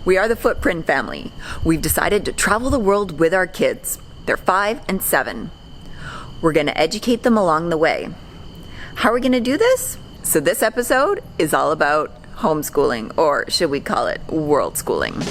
We are the Footprint family. We've decided to travel the world with our kids. They're 5 and 7. We're going to educate them along the way. How are we going to do this? So this episode is all about homeschooling, or should we call it world schooling?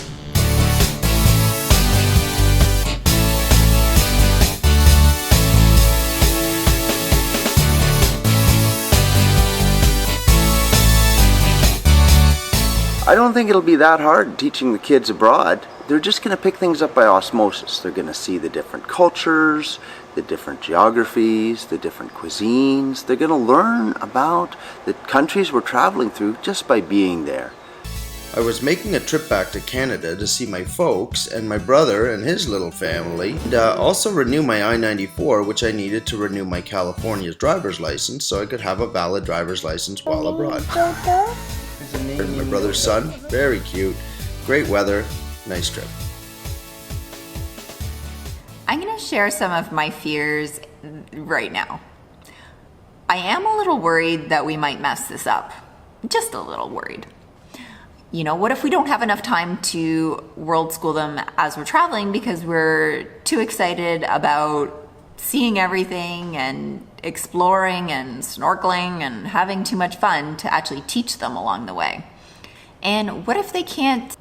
I don't think it'll be that hard teaching the kids abroad. They're just going to pick things up by osmosis. They're going to see the different cultures, the different geographies, the different cuisines. They're going to learn about the countries we're traveling through just by being there. I was making a trip back to Canada to see my folks and my brother and his little family, and also renew my I-94, which I needed to renew my California's driver's license so I could have a valid driver's license while abroad. And my brother's son, very cute, great weather, nice trip. I'm going to share some of my fears right now. I am a little worried that we might mess this up. Just a little worried. You know, what if we don't have enough time to world school them as we're traveling because we're too excited about seeing everything and exploring and snorkeling and having too much fun to actually teach them along the way? And what if they can't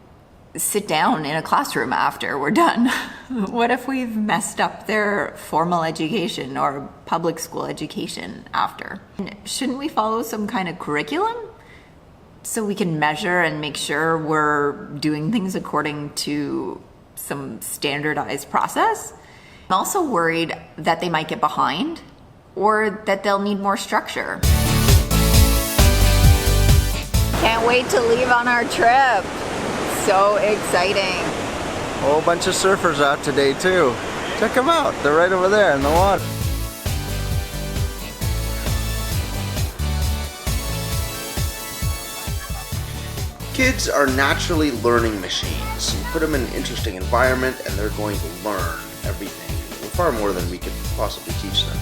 sit down in a classroom after we're done? What if we've messed up their formal education or public school education after? Shouldn't we follow some kind of curriculum so we can measure and make sure we're doing things according to some standardized process? I'm also worried that they might get behind or that they'll need more structure. Can't wait to leave on our trip. So exciting. A whole bunch of surfers out today too. Check them out. They're right over there in the water. Kids are naturally learning machines. You put them in an interesting environment and they're going to learn everything, far more than we could possibly teach them.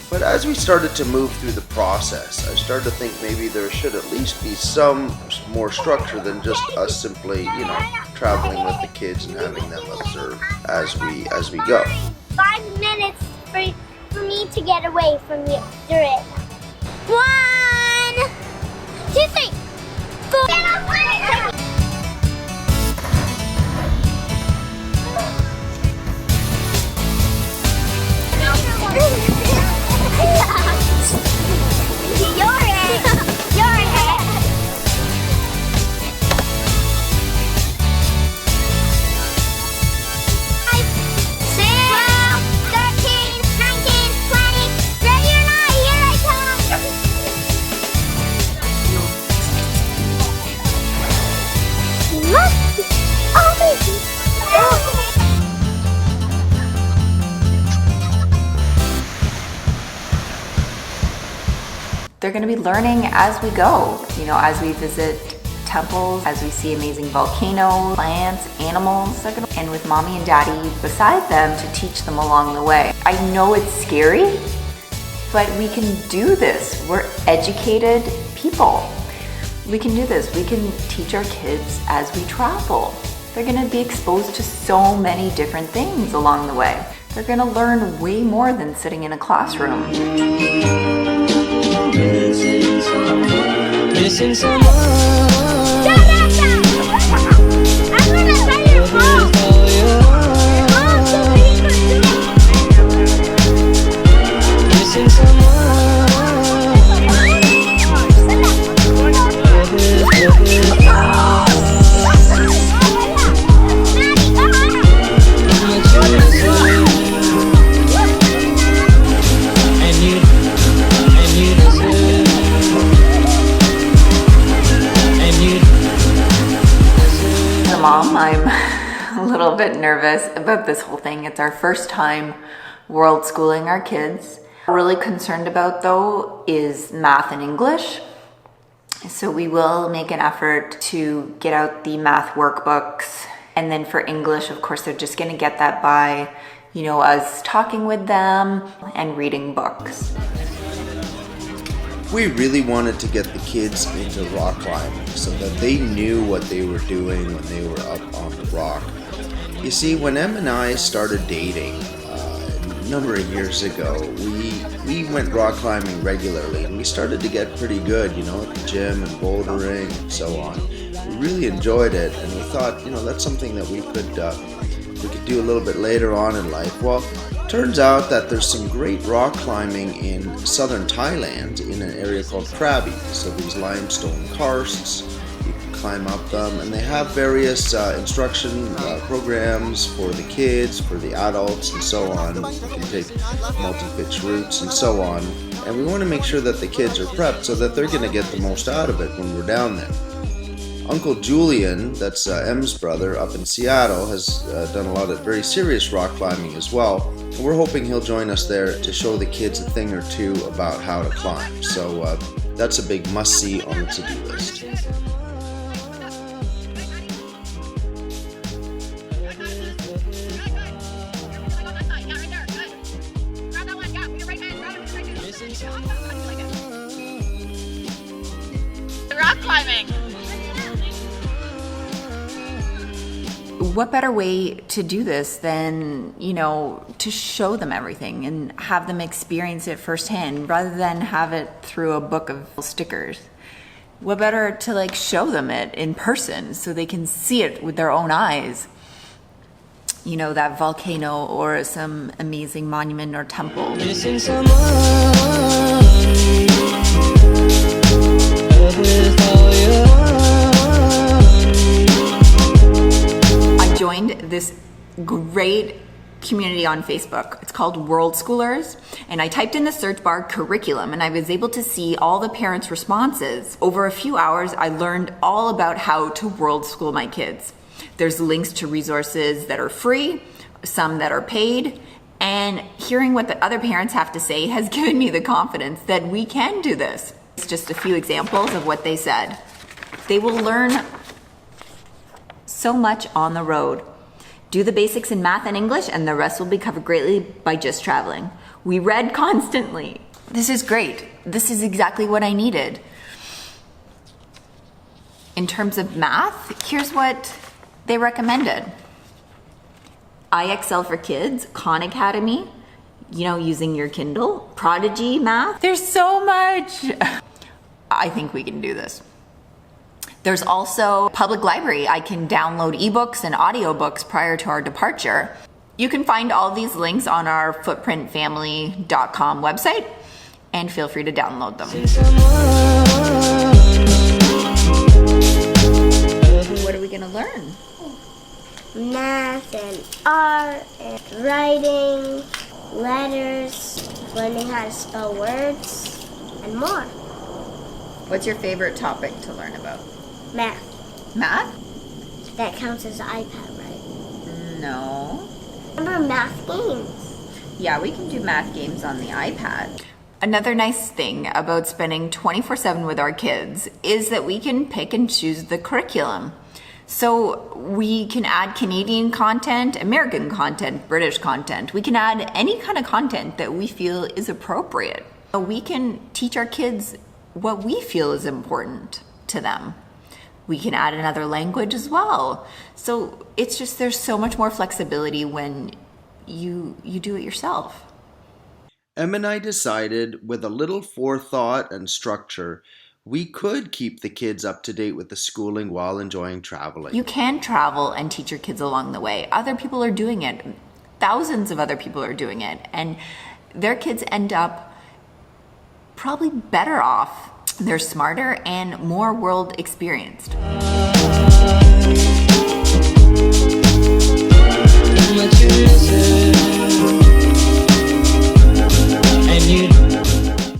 But as we started to move through the process, I started to think maybe there should at least be some more structure than just us simply, traveling with the kids and having them observe as we go. 5 minutes for me to get away from you. Do it. 1, 2, 3, 4. Get off my They're going to be learning as we go, as we visit temples, as we see amazing volcanoes, plants, animals, and with mommy and daddy beside them to teach them along the way. I know it's scary, but we can do this. We're educated people. We can do this. We can teach our kids as we travel. They're going to be exposed to so many different things along the way. They're going to learn way more than sitting in a classroom. Missing someone. I'm gonna tell your mom. Missing someone. Mom, I'm a little bit nervous about this whole thing. It's our first time world schooling our kids. What we're really concerned about though is math and English. So we will make an effort to get out the math workbooks. And then for English, of course, they're just gonna get that by, us talking with them and reading books. We really wanted to get the kids into rock climbing so that they knew what they were doing when they were up on the rock. You see, when Em and I started dating a number of years ago, we went rock climbing regularly, and we started to get pretty good, at the gym and bouldering and so on. We really enjoyed it, and we thought, that's something that we could do a little bit later on in life. Well, turns out that there's some great rock climbing in southern Thailand in an area called Krabi. So these limestone karsts, you can climb up them, and they have various instruction programs for the kids, for the adults, and so on. You can take multi-pitch routes and so on. And we want to make sure that the kids are prepped so that they're going to get the most out of it when we're down there. Uncle Julian, that's Em's brother up in Seattle, has done a lot of very serious rock climbing as well. And we're hoping he'll join us there to show the kids a thing or two about how to climb. So that's a big must-see on the to-do list. Rock climbing. What better way to do this than, to show them everything and have them experience it firsthand rather than have it through a book of stickers? What better to show them it in person so they can see it with their own eyes? That volcano or some amazing monument or temple. Missing someone with all your joined this great community on Facebook. It's called Worldschooling, and I typed in the search bar curriculum, and I was able to see all the parents' responses. Over a few hours, I learned all about how to world school my kids. There's links to resources that are free, some that are paid, and hearing what the other parents have to say has given me the confidence that we can do this. It's just a few examples of what they said. They will learn so much on the road. Do the basics in math and English, and the rest will be covered greatly by just traveling. We read constantly. This is great. This is exactly what I needed. In terms of math, here's what they recommended. IXL for Kids, Khan Academy, using your Kindle, Prodigy Math. There's so much. I think we can do this. There's also public library. I can download ebooks and audiobooks prior to our departure. You can find all these links on our footprintfamily.com website, and feel free to download them. What are we gonna learn? Math and art and writing, letters, learning how to spell words, and more. What's your favorite topic to learn about? Math. Math? That counts as iPad, right? No. Remember math games? Yeah, we can do math games on the iPad. Another nice thing about spending 24/7 with our kids is that we can pick and choose the curriculum. So we can add Canadian content, American content, British content. We can add any kind of content that we feel is appropriate. We can teach our kids what we feel is important to them. We can add another language as well. So it's just, there's so much more flexibility when you do it yourself. Em and I decided, with a little forethought and structure, we could keep the kids up to date with the schooling while enjoying traveling. You can travel and teach your kids along the way. Other people are doing it. Thousands of other people are doing it. And their kids end up probably better off. They're smarter and more world experienced.